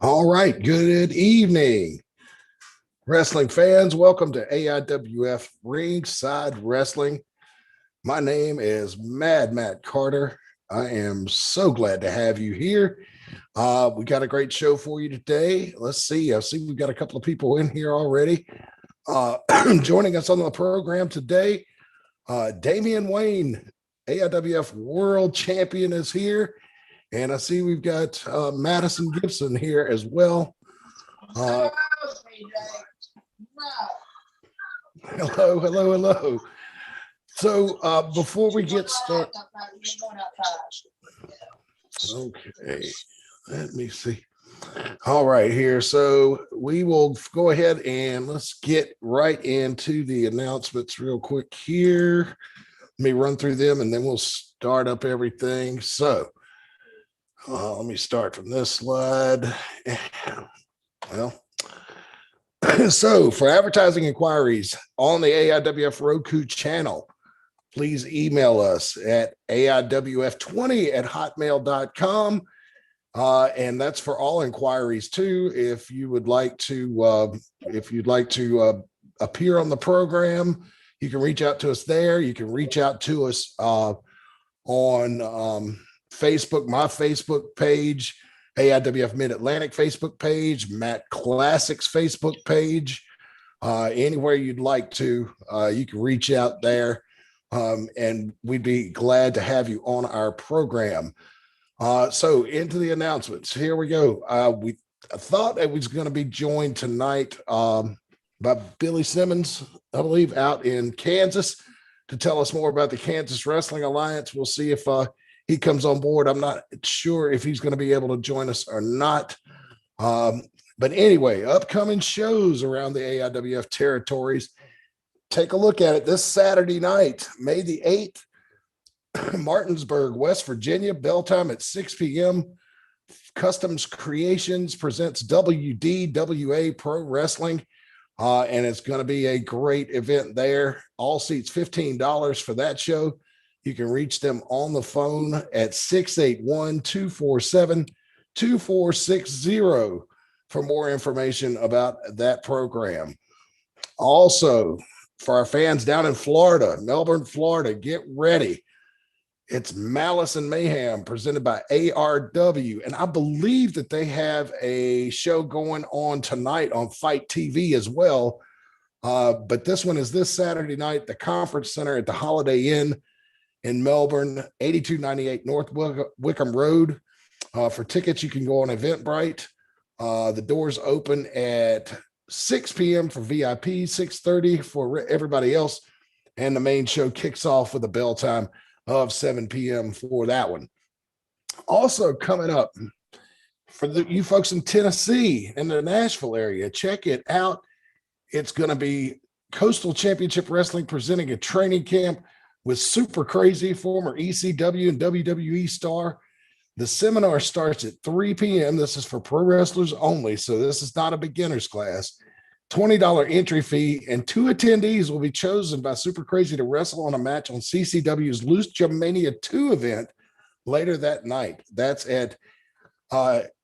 All right, good evening, wrestling fans. Welcome to AIWF Ringside Wrestling. My name is Mad Matt Carter. I am so glad to have you here. We got a great show for you today. Let's see. I see we've got a couple of people in here already. Joining us on the program today, Damian Wayne, AIWF World Champion, is here. And I see we've got Madison Gibson here as well. Hello. So before we get started, okay, let me see. All right, here. So we will go ahead and let's get right into the announcements real quick here. Let me run through them and then we'll start up everything. So let me start from this slide. Well, so for advertising inquiries on the AIWF Roku channel, please email us at AIWF20@hotmail.com. And that's for all inquiries too. If you'd like to appear on the program, you can reach out to us there. You can reach out to us on Facebook, my Facebook page, AIWF Mid-Atlantic Facebook page, Matt Classics Facebook page, anywhere you'd like to, you can reach out there, and we'd be glad to have you on our program. So into the announcements, here we go. I thought I was going to be joined tonight by Billy Simmons, I believe, out in Kansas to tell us more about the Kansas Wrestling Alliance. We'll see if he comes on board. I'm not sure if he's going to be able to join us or not. But anyway, upcoming shows around the AIWF territories. Take a look at it this Saturday night, May the 8th, Martinsburg, West Virginia, bell time at 6 p.m. Customs Creations presents WDWA Pro Wrestling. And it's going to be a great event there. All seats $15 for that show. You can reach them on the phone at 681-247-2460 for more information about that program. Also, for our fans down in Florida, Melbourne, Florida, get ready. It's Malice and Mayhem presented by ARW. And I believe that they have a show going on tonight on Fight TV as well. But this one is this Saturday night, the Conference Center at the Holiday Inn in Melbourne, 8298 North Wickham Road. For tickets, you can go on Eventbrite. The doors open at 6 p.m. for VIP, 6:30 for everybody else. And the main show kicks off with a bell time of 7 p.m. for that one. Also coming up, for you folks in Tennessee, in the Nashville area, check it out. It's going to be Coastal Championship Wrestling presenting a training camp with Super Crazy, former ECW and WWE star. The seminar starts at 3 p.m. This is for pro wrestlers only, so this is not a beginner's class. $20 entry fee, and 2 attendees will be chosen by Super Crazy to wrestle on a match on CCW's Lucha Mania 2 event later that night. That's at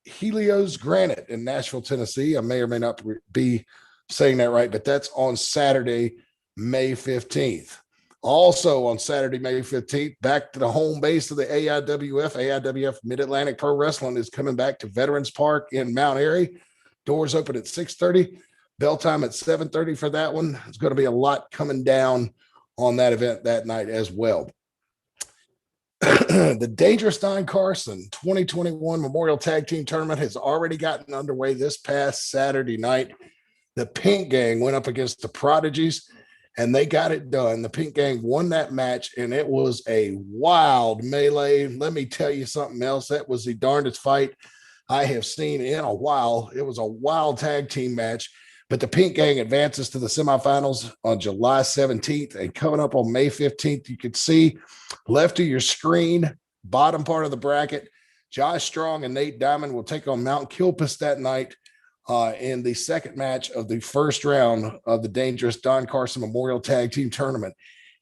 Helios Granite in Nashville, Tennessee. I may or may not be saying that right, but that's on Saturday, May 15th. Also on Saturday, May 15th, back to the home base of the AIWF Mid-Atlantic Pro Wrestling is coming back to Veterans Park in Mount Airy. Doors open at 6:30. Bell time at 7:30 for that one. It's going to be a lot coming down on that event that night as well. The Dangerous Don Carson 2021 Memorial Tag Team Tournament has already gotten underway this past Saturday night. The Pink Gang went up against the Prodigies, and they got it done. The Pink Gang won that match, and it was a wild melee. Let me tell you something else. That was the darndest fight I have seen in a while. It was a wild tag team match. But the Pink Gang advances to the semifinals on July 17th. And coming up on May 15th, you can see left of your screen, bottom part of the bracket, Josh Strong and Nate Diamond will take on Mount Kilpis that night in the second match of the first round of the Dangerous Don Carson Memorial Tag Team Tournament.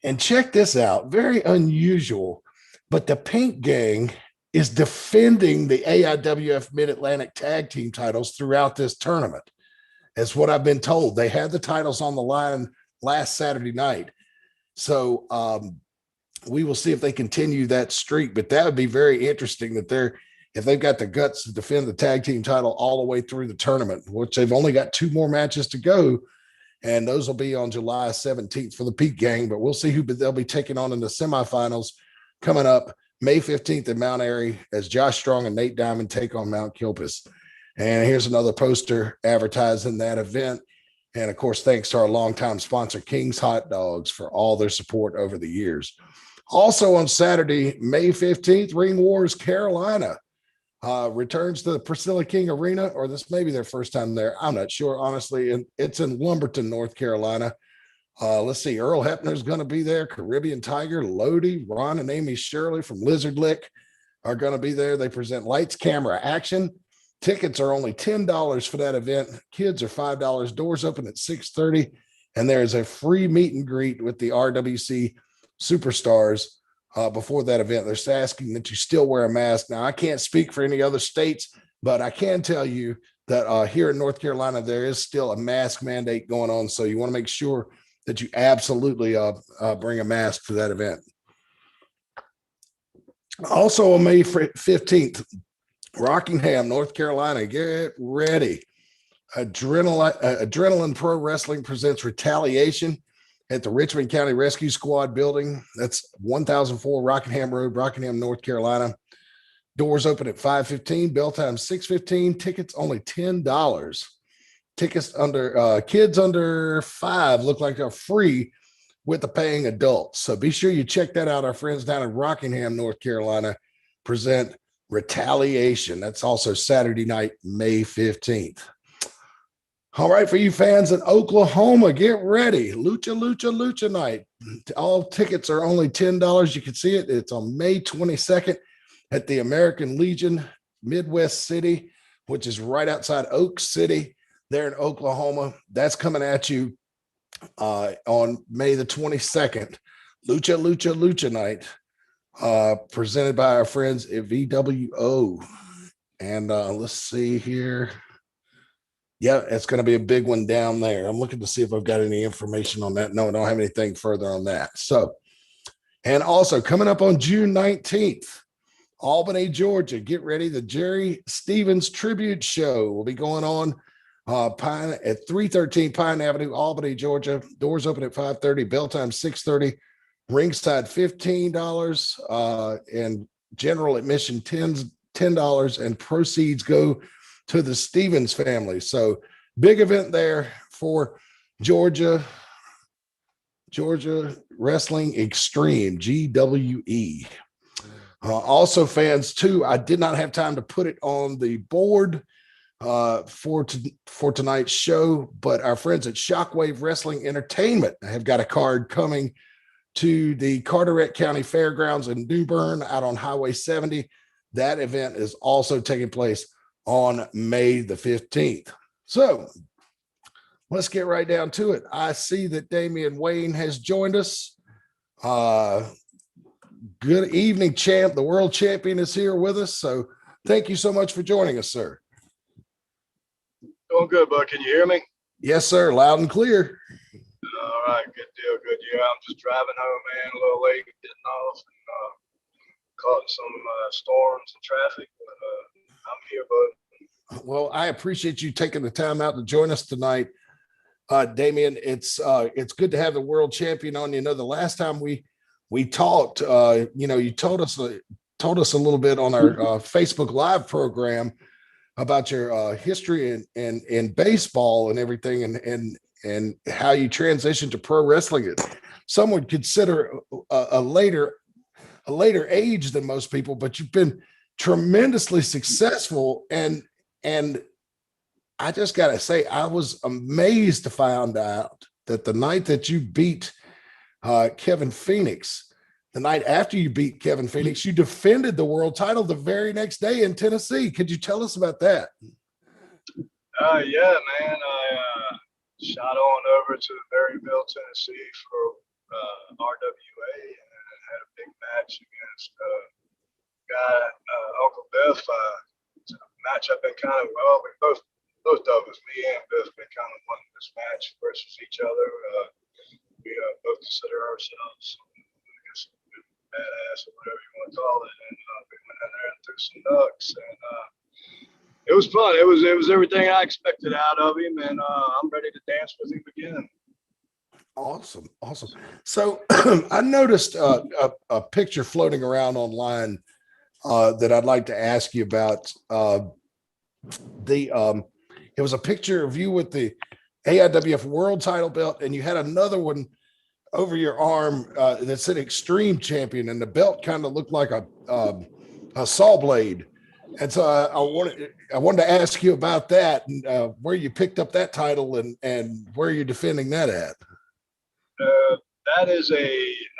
And check this out, very unusual, but the Pink Gang is defending the AIWF Mid-Atlantic Tag Team titles throughout this tournament. That's what I've been told. They had the titles on the line last Saturday night. So we will see if they continue that streak, but that would be very interesting that if they've got the guts to defend the tag team title all the way through the tournament, which they've only got 2 more matches to go. And those will be on July 17th for the Peak Gang, but we'll see who they'll be taking on in the semifinals coming up May 15th in Mount Airy as Josh Strong and Nate Diamond take on Mount Kilpis. And here's another poster advertising that event. And of course, thanks to our longtime sponsor, King's Hot Dogs, for all their support over the years. Also on Saturday, May 15th, Ring Wars Carolina returns to the Priscilla King Arena, or this may be their first time there. I'm not sure, honestly. And it's in Lumberton, North Carolina. Let's see. Earl Hebner's going to be there. Caribbean Tiger, Lodi, Ron and Amy Shirley from Lizard Lick are going to be there. They present Lights, Camera, Action. Tickets are only $10 for that event. Kids are $5. Doors open at 6:30. And there is a free meet and greet with the RWC superstars before that event. They're asking that you still wear a mask. Now, I can't speak for any other states, but I can tell you that here in North Carolina, there is still a mask mandate going on. So you want to make sure that you absolutely bring a mask to that event. Also on May 15th, Rockingham, North Carolina, get ready. Adrenaline Pro Wrestling presents Retaliation at the Richmond County Rescue Squad building. That's 1004 Rockingham Road, Rockingham, North Carolina. Doors open at 5:15, bell time 6:15. Tickets only $10. Tickets under kids under 5 look like they're free with the paying adults. So be sure you check that out. Our friends down in Rockingham, North Carolina, present Retaliation. That's also Saturday night, May 15th. All right, for you fans in Oklahoma, get ready. Lucha night. All tickets are only $10. You can see it. It's on May 22nd at the American Legion, Midwest City, which is right outside Oak City there in Oklahoma. That's coming at you on May the 22nd. Lucha night, presented by our friends at VWO. And let's see here. Yeah, it's going to be a big one down there. I'm looking to see if I've got any information on that. No, I don't have anything further on that. So, and also coming up on June 19th, Albany, Georgia, get ready. The Jerry Stevens Tribute Show will be going on at 313 Pine Avenue, Albany, Georgia. Doors open at 5:30, bell time 6:30. Ringside $15 and general admission $10, and proceeds go to the Stevens family. So big event there for Georgia Wrestling Extreme, GWE. Also, fans, too, I did not have time to put it on the board for tonight's show, but our friends at Shockwave Wrestling Entertainment have got a card coming to the Carteret County Fairgrounds in New Bern out on Highway 70. That event is also taking place on May the 15th. So let's get right down to it. I see that Damian Wayne has joined us. Good evening, champ. The world champion is here with us. So thank you so much for joining us, sir. Doing good, bud. Can you hear me? Yes, sir. Loud and clear. All right. Good deal. Good deal. I'm just driving home, man. A little late getting off and caught some storms and traffic. But I'm here, bud. Well, I appreciate you taking the time out to join us tonight, Damian. It's good to have the world champion on. You know, the last time we talked, you told us a little bit on our Facebook Live program about your history in baseball and everything, and how you transitioned to pro wrestling. Some would consider a later age than most people, but you've been tremendously successful. And I just got to say, I was amazed to find out that the night that you beat Kevin Phoenix, the night after you beat Kevin Phoenix, you defended the world title the very next day in Tennessee. Could you tell us about that? Yeah, man. I shot on over to Berryville, Tennessee for RWA and had a big match against a guy Uncle Biff. It's a match I've been kind of, well, we both of us, me and Biff, been kind of wanting this match versus each other. We both consider ourselves, I guess, badass or whatever you want to call it. And we went in there and threw some ducks. And it was fun. It was everything I expected out of him. And I'm ready to dance with him again. Awesome. So I noticed a picture floating around online that I'd like to ask you about. It was a picture of you with the AIWF World Title belt, and you had another one over your arm that said Extreme Champion, and the belt kind of looked like a saw blade. And so I wanted to ask you about that and where you picked up that title and where you're defending that at. That is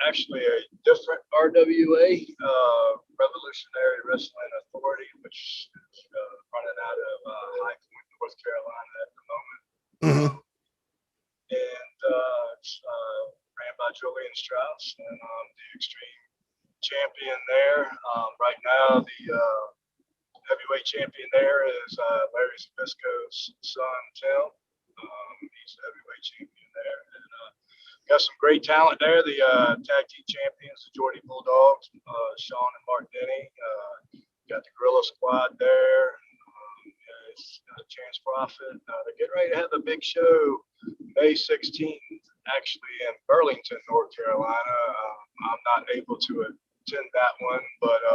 actually a different RWA, Revolutionary Wrestling Authority, which is running out of High Point, North Carolina at the moment. Mm-hmm. And it's ran by Julian Strauss, and I'm the Extreme Champion there. Right now, the heavyweight champion there is Larry Zabisco's son, Tim. He's the heavyweight champion there. And got some great talent there. The tag team champions, the Geordie Bulldogs, Sean and Mark Denny. Got the Gorilla Squad there. It's Chance Profit. They're getting ready to have a big show May 16th, actually in Burlington, North Carolina. I'm not able to attend that one, but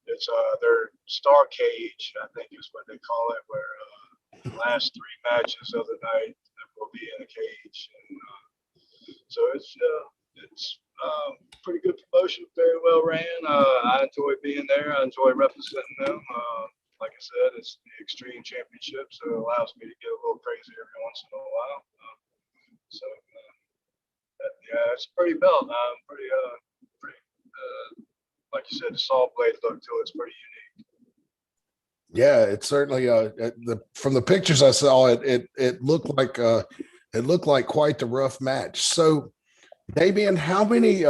it's their Star Cage, I think is what they call it, where the last three matches of the night will be in a cage. And, so it's pretty good promotion, very well ran. I enjoy being there. I enjoy representing them. Like I said, it's the Extreme Championship, so it allows me to get a little crazy every once in a while. Yeah, it's a pretty belt. I'm pretty like you said, the saw blade look to it's pretty unique. Yeah, it's certainly from the pictures I saw, it looked like quite the rough match. So, Damian, how many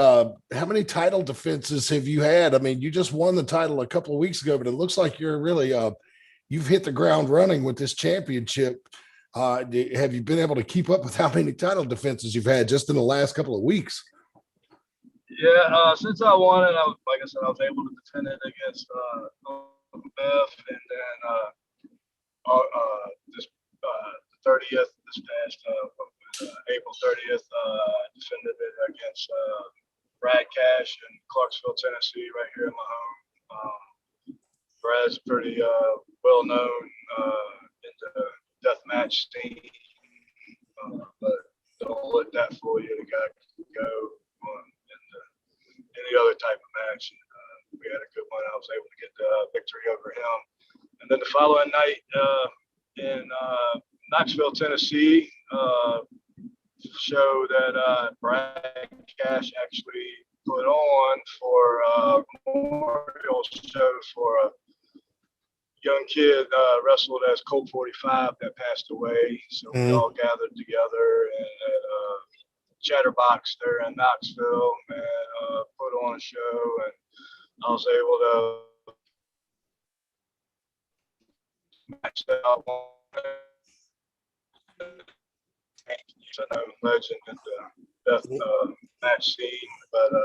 title defenses have you had? I mean, you just won the title a couple of weeks ago, but it looks like you're really you've hit the ground running with this championship. Have you been able to keep up with how many title defenses you've had just in the last couple of weeks? Yeah, since I won it, like I said, I was able to defend it against Beth, and then this the 30th, this past April 30th, defended it against Brad Cash in Clarksville, Tennessee, right here in my home. Brad's pretty well known in the deathmatch scene, but don't let that fool you. The guy can go on any other type of match. We had a good one. I was able to get the victory over him. And then the following night in Knoxville, Tennessee, show that Brad Cash actually put on for a memorial show for a young kid wrestled as Colt 45 that passed away. So we all gathered together at Chatterbox there in Knoxville and put on a show, and I was able to match that up. I know legend in the death match scene, but I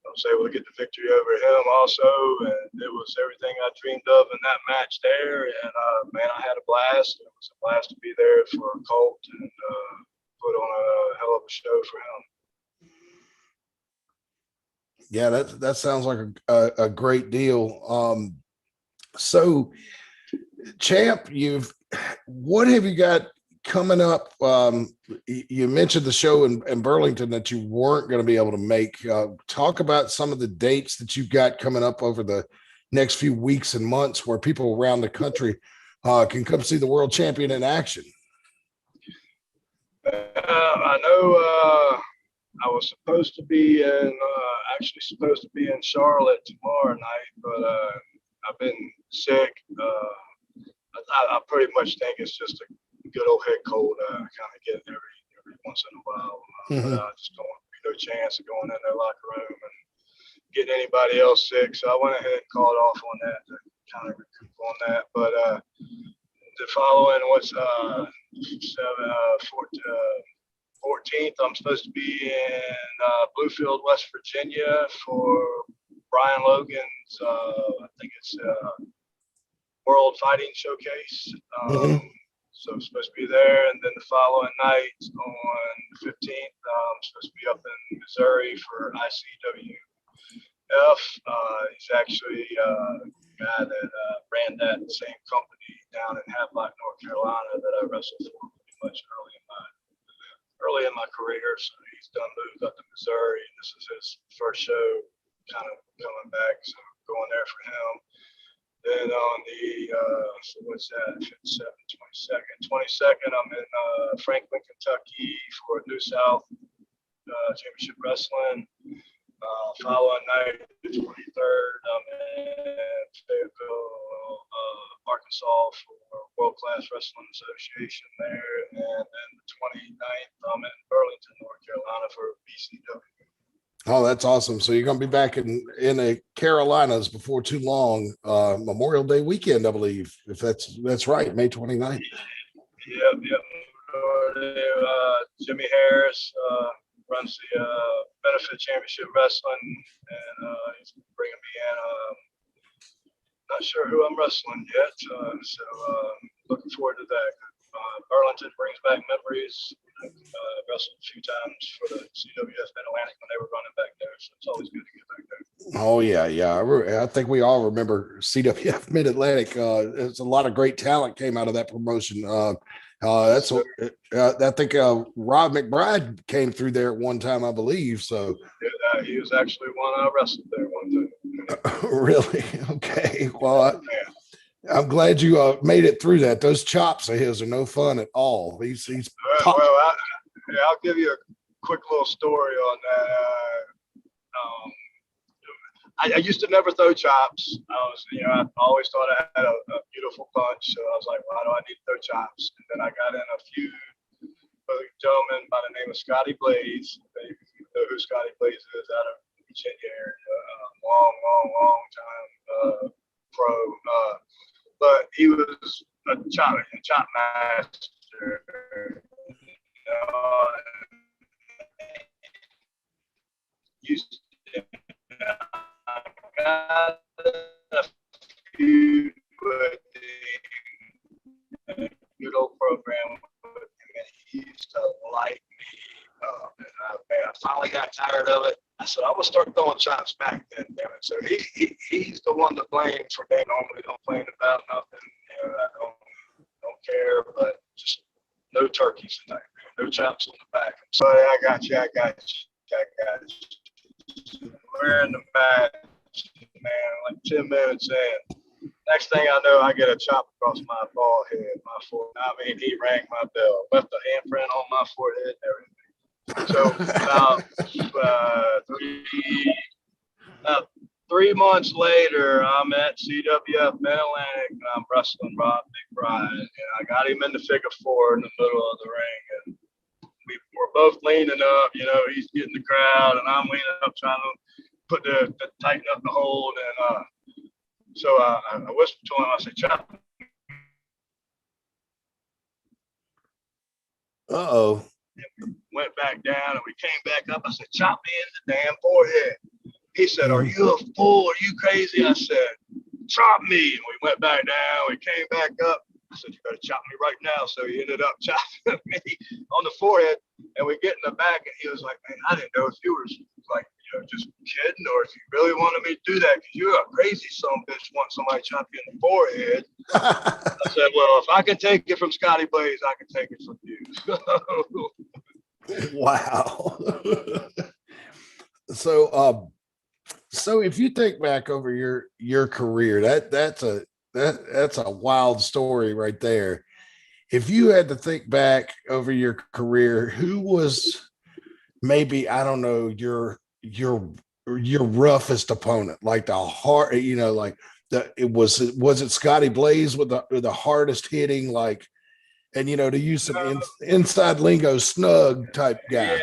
was able to get the victory over him also, and it was everything I dreamed of in that match there. And man, I had a blast. It was a blast to be there for Colt and put on a hell of a show for him. Yeah, that sounds like a great deal. So, Champ, what have you got coming up? You mentioned the show in Burlington that you weren't going to be able to make. Talk about some of the dates that you've got coming up over the next few weeks and months where people around the country can come see the world champion in action. I know I was supposed to be in Charlotte tomorrow night, but I've been sick. I pretty much think it's just a good old head cold. I kind of get every once in a while. But I just don't want to be no chance of going in their locker room and getting anybody else sick. So I went ahead and called off on that to kind of recoup on that. But the following was 14th, I'm supposed to be in Bluefield, West Virginia for Brian Logan's, I think it's World Fighting Showcase. So I'm supposed to be there. And then the following night on the 15th, I'm supposed to be up in Missouri for ICWF. He's actually a guy that ran that same company down in Havelock, North Carolina that I wrestled for pretty much early in my career. So he's done moved up to Missouri, and this is his first show kind of coming back. So going there for him. Then on the, so what's that, 22nd, I'm in Franklin, Kentucky for New South Championship Wrestling. Following night, the 23rd, I'm in Fayetteville, Arkansas for World Class Wrestling Association there. And then the 29th, I'm in Burlington, North Carolina for BCW. Oh, that's awesome. So you're going to be back in the Carolinas before too long, Memorial Day weekend, I believe, if that's right, May 29th. Yep. Jimmy Harris runs the Benefit Championship Wrestling, and he's bringing me in. Not sure who I'm wrestling yet, so looking forward to that. Burlington brings back memories. Wrestled a few times for the CWF Mid-Atlantic when they were running back there, so it's always good to get back there. Oh yeah. I think we all remember CWF Mid-Atlantic. There's a lot of great talent came out of that promotion. I think Rob McBride came through there at one time, I believe. So yeah, he was actually one I wrestled there one time. Really? Okay. Well, I'm glad you made it through that. Those chops of his are no fun at all. He's I'll give you a quick little story on that. I used to never throw chops. I always thought I had a beautiful punch. So I was like, why do I need to throw chops? And then I got in a few with a gentleman by the name of Scotty Blaze. You know who Scotty Blaze is out of Virginia area. Long time pro. But he was a chop master. Used to got a feud with the judo program with him, and he used to like me. And I finally got tired of it. I said, I'm gonna start throwing chops back then, damn it. So he's the one to blame for me. Normally don't complain about nothing. I don't care, but just no turkeys tonight, man. No chops on the back. So I got you. We're in the match, man, like 10 minutes in. Next thing I know, I get a chop across my bald head, my forehead. I mean, he rang my bell, left a handprint on my forehead and everything. So about 3 months later, I'm at CWF Mid-Atlantic, and I'm wrestling Rob McBride, and I got him in the figure four in the middle of the ring, and we were both leaning up. He's getting the crowd, and I'm leaning up trying to put the tighten up the hold, and so I whispered to him. I said, "Chop." Uh-oh. Went back down, and we came back up. I said, "Chop me in the damn forehead." He said, "Are you a fool? Are you crazy?" I said, "Chop me." And we went back down. We came back up. I said, "You better chop me right now." So he ended up chopping me on the forehead, and we get in the back, and he was like, "Man, I didn't know if you were like, just kidding, or if you really wanted me to do that, because you're a crazy son of a bitch, want somebody to chop you in the forehead." I said, "Well, if I can take it from Scotty Blaze, I can take it from you." Wow. So if you think back over your career, that's a wild story right there. If you had to think back over your career, who was maybe, I don't know, your roughest opponent, like the hard, like was it Scotty Blaze with the hardest hitting, like, and to use some inside lingo, snug type guy?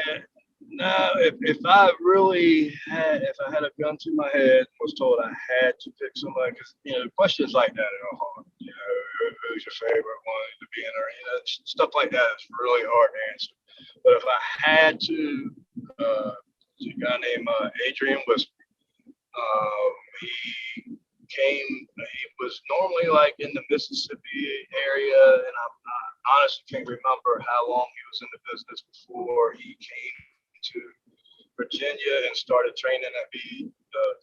No, if I really had, if I had a gun to my head and was told I had to pick somebody, because questions like that are hard. Who's your favorite one to be in, or stuff like that is really hard to answer. But if I had to, there's a guy named Adrian Whisper. He was normally like in the Mississippi area, and I honestly can't remember how long he was in the business before he came to Virginia and started training at the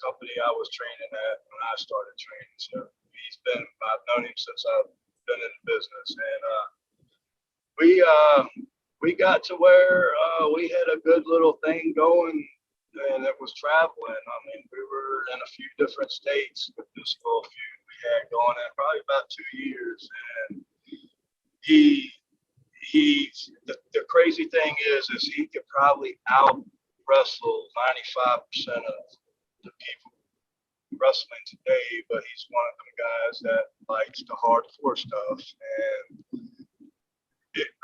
company I was training at when I started training. So I've known him since I've been in the business, and we got to where we had a good little thing going, and it was traveling. I mean, we were in a few different states with this little feud we had going in probably about 2 years, and the crazy thing is he could probably out wrestle 95% of the people wrestling today, but he's one of them guys that likes the hardcore stuff, and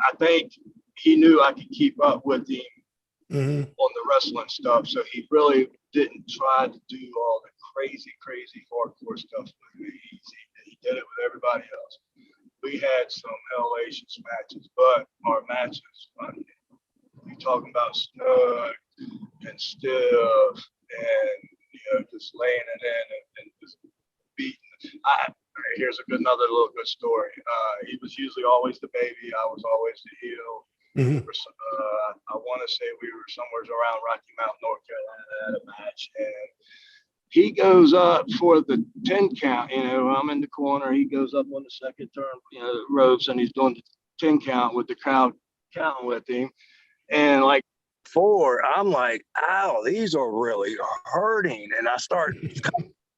I think he knew I could keep up with him on the wrestling stuff, so he really didn't try to do all the crazy hardcore stuff with me. He did it with everybody else. We had some hellacious matches, but our matches, you're talking about snug and stiff and just laying it in and just beating. Here's another little good story. He was usually always the baby. I was always the heel. I want to say we were somewhere around Rocky Mount, North Carolina, at a match, and he goes up for the 10 count. I'm in the corner. He goes up on the second turn, ropes, and he's doing the 10 count with the crowd counting with him. And like 4, I'm like, ow, these are really hurting. And I start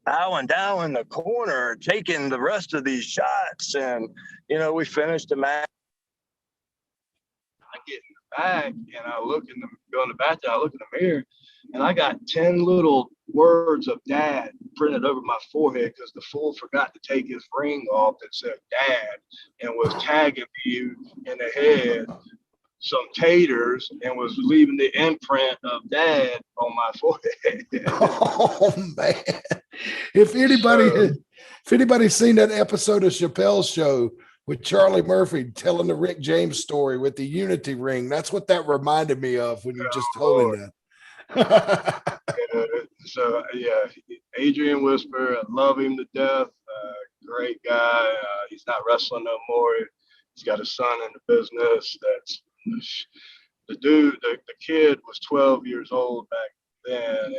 bowing down in the corner, taking the rest of these shots. And, we finished the match. I get in the back and I go in the bathroom, I look in the mirror, and I got 10 little words of dad printed over my forehead because the fool forgot to take his ring off that said dad and was tagging me in the head some taters and was leaving the imprint of dad on my forehead. Oh man. If anybody's seen that episode of Chappelle's Show with Charlie Murphy telling the Rick James story with the Unity ring, that's what that reminded me of when you just told him that. So yeah, Adrian Whisper, I love him to death. Great guy. He's not wrestling no more. He's got a son in the business. That's the dude. The kid was 12 years old back then and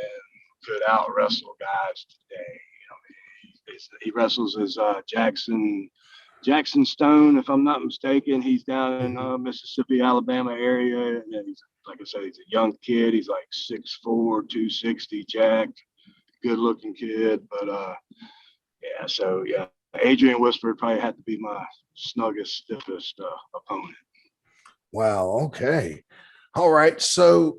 could out wrestle guys today. He wrestles as Jackson Stone, if I'm not mistaken. He's down in Mississippi, Alabama area, and he's, like I said, he's a young kid. He's like 6'4", 260, jacked, good-looking kid. But Adrian Whisper probably had to be my snuggest, stiffest opponent. Wow. Okay. All right. So,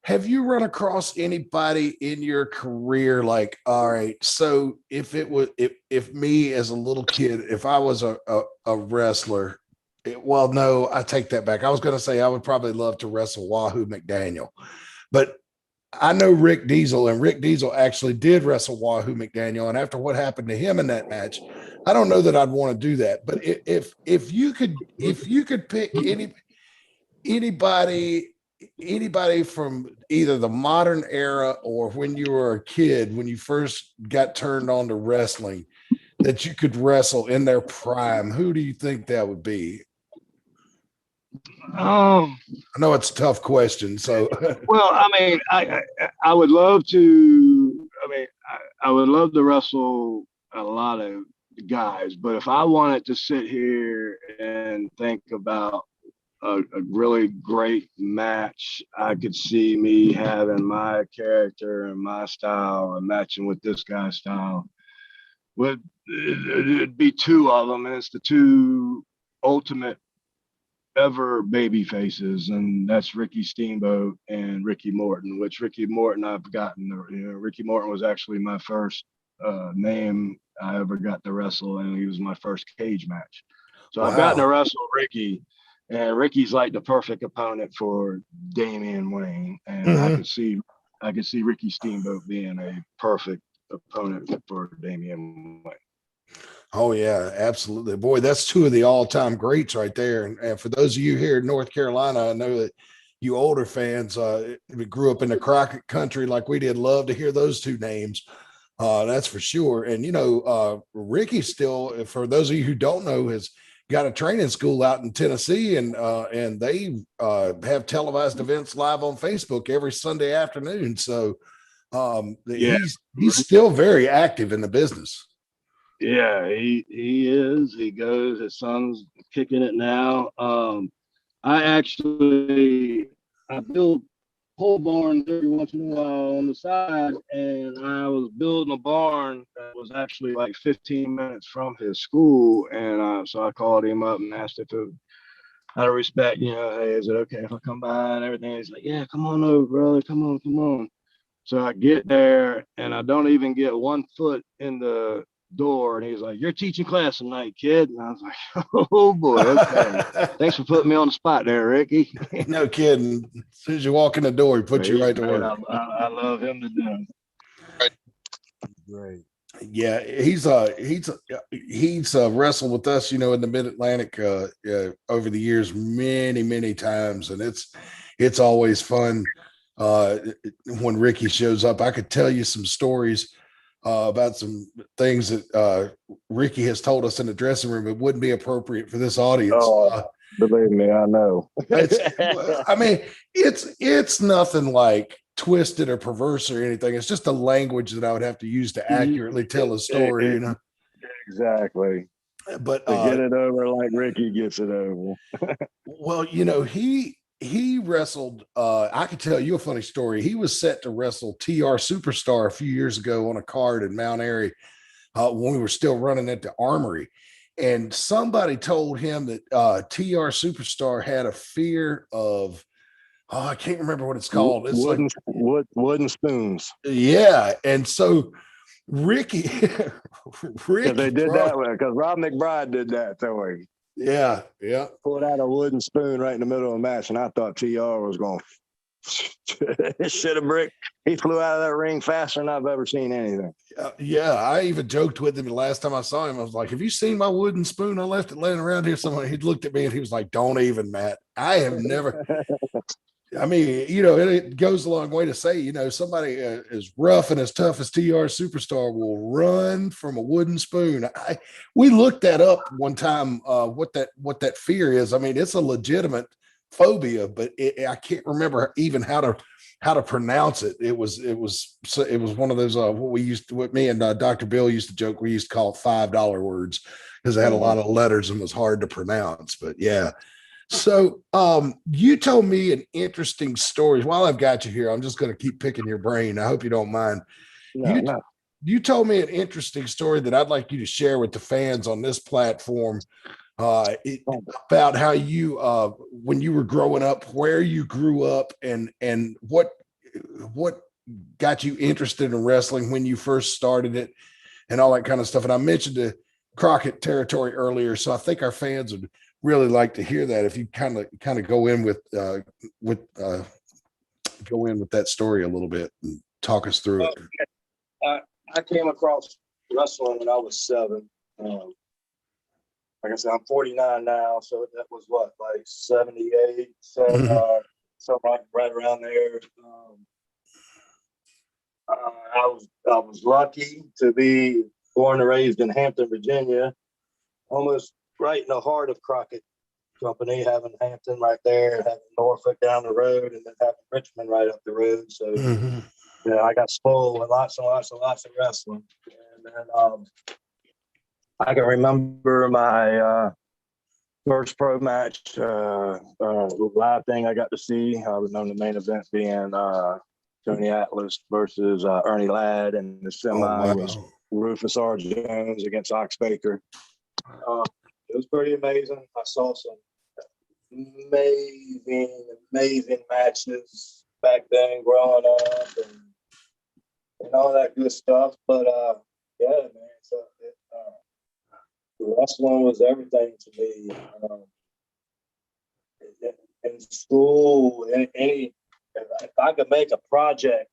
have you run across anybody in your career like, all right, so if me as a little kid, if I was a wrestler, no, I take that back. I was going to say I would probably love to wrestle Wahoo McDaniel, but I know Rick Diesel, and Rick Diesel actually did wrestle Wahoo McDaniel. And after what happened to him in that match, I don't know that I'd want to do that. But if you could pick anybody from either the modern era or when you were a kid, when you first got turned on to wrestling, that you could wrestle in their prime, who do you think that would be? I know it's a tough question. So, well, I mean, I would love to. I mean, I would love to wrestle a lot of guys, but if I wanted to sit here and think about a really great match, I could see me having my character and my style and matching with this guy's style. It'd be 2 of them, and it's the 2 ultimate ever baby faces, and that's Ricky Steamboat and Ricky Morton, which Ricky Morton I've gotten. Ricky Morton was actually my first name I ever got to wrestle, and he was my first cage match. So wow. I've gotten to wrestle Ricky. And Ricky's like the perfect opponent for Damian Wayne. And I could see Ricky Steamboat being a perfect opponent for Damian Wayne. Oh yeah, absolutely. Boy, that's two of the all-time greats right there. And for those of you here in North Carolina, I know that you older fans we grew up in the Crockett country like we did, love to hear those two names. That's for sure. And Ricky still, for those of you who don't know, has got a training school out in Tennessee, and they have televised events live on Facebook every Sunday afternoon. So Yeah. he's still very active in the business. Yeah, he is. He goes. His son's kicking it now. I build pole barns every once in a while on the side, and I was building a barn that was actually like 15 minutes from his school, and so I called him up and asked if it, out of respect, hey, is it okay if I come by and everything? He's like, yeah, come on over, brother, come on. So I get there, and I don't even get 1 foot in the door, and he's like, you're teaching class tonight, kid. And I was like, oh boy, okay. Thanks for putting me on the spot there, Ricky. No kidding. As soon as you walk in the door, he puts you right to work. I love him to death. Great. Yeah, he's wrestled with us, in the Mid-Atlantic over the years many times, and it's always fun when Ricky shows up. I could tell you some stories about some things that Ricky has told us in the dressing room. It wouldn't be appropriate for this audience. Oh, believe me, I know. It's nothing like twisted or perverse or anything. It's just a language that I would have to use to accurately tell a story, Exactly. But to get it over like Ricky gets it over. Well, he wrestled. I could tell you a funny story. He was set to wrestle TR Superstar a few years ago on a card in Mount Airy when we were still running at the Armory. And somebody told him that TR Superstar had a fear of, I can't remember what it's called. It's wooden spoons. Yeah. And so Ricky they did that way because Rob McBride did that to him. Yeah. Pulled out a wooden spoon right in the middle of a match, and I thought TR was going to shit a brick. He flew out of that ring faster than I've ever seen anything. Yeah, I even joked with him the last time I saw him. I was like, have you seen my wooden spoon? I left it laying around here somewhere. He looked at me and he was like, don't even, Matt. I have never. I mean, it goes a long way to say, somebody as rough and as tough as TR Superstar will run from a wooden spoon. We looked that up one time, what that fear is. I mean, it's a legitimate phobia, but I can't remember even how to pronounce it. It was one of those what me and Dr. Bill used to joke. We used to call it $5 words because it had a lot of letters and was hard to pronounce. But yeah. So you told me an interesting story. While I've got you here, I'm just going to keep picking your brain. I hope you don't mind. You told me an interesting story that I'd like you to share with the fans on this platform about how you, when you were growing up, where you grew up, and what got you interested in wrestling when you first started it, and all that kind of stuff. And I mentioned the Crockett territory earlier, so I think our fans would really like to hear that. If you kind of go in with that story a little bit and talk us through it. I came across wrestling when I was 7. Like I said, I'm 49 now, so that was like 78, so something right around there. I was lucky to be born and raised in Hampton, Virginia, almost right in the heart of Crockett Company, having Hampton right there, having Norfolk down the road, and then having Richmond right up the road. So I got spoiled with lots and lots of wrestling. And then I can remember my first pro match, live thing I got to see. I was on the main event being Tony Atlas versus Ernie Ladd, and the semi was Rufus R. Jones against Ox Baker. It was pretty amazing. I saw some amazing matches back then growing up and all that good stuff. But yeah, man, wrestling was everything to me. in school, if I could make a project,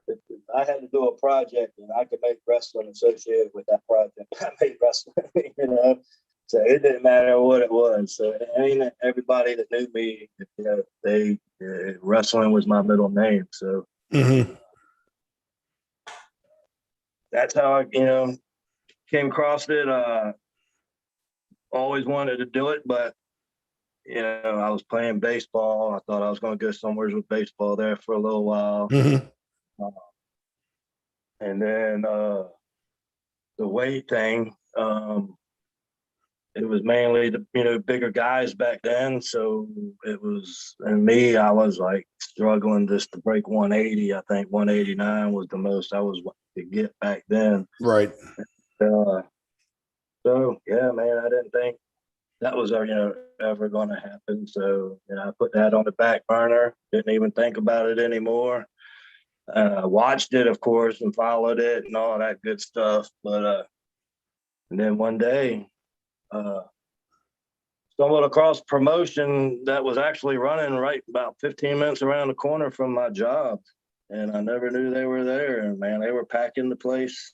if I had to do a project and I could make wrestling associated with that project, I made wrestling, you know. So it didn't matter what it was. So everybody that knew me, you know, wrestling was my middle name. So that's how I, you know, came across it. Always wanted to do it, but you know, I was playing baseball. I thought I was going to go somewhere with baseball there for a little while. And then the weight thing, it was mainly the, you know, bigger guys back then. So it was, and me, I was like struggling just to break 180. I think 189 was the most I was to get back then. Right. So yeah, man, I didn't think that was, you know, ever going to happen. So, you know, I put that on the back burner, didn't even think about it anymore. Watched it, of course, and followed it and all that good stuff. But and then one day, stumbled across promotion that was actually running right about 15 minutes around the corner from my job. And I never knew they were there. And man, they were packing the place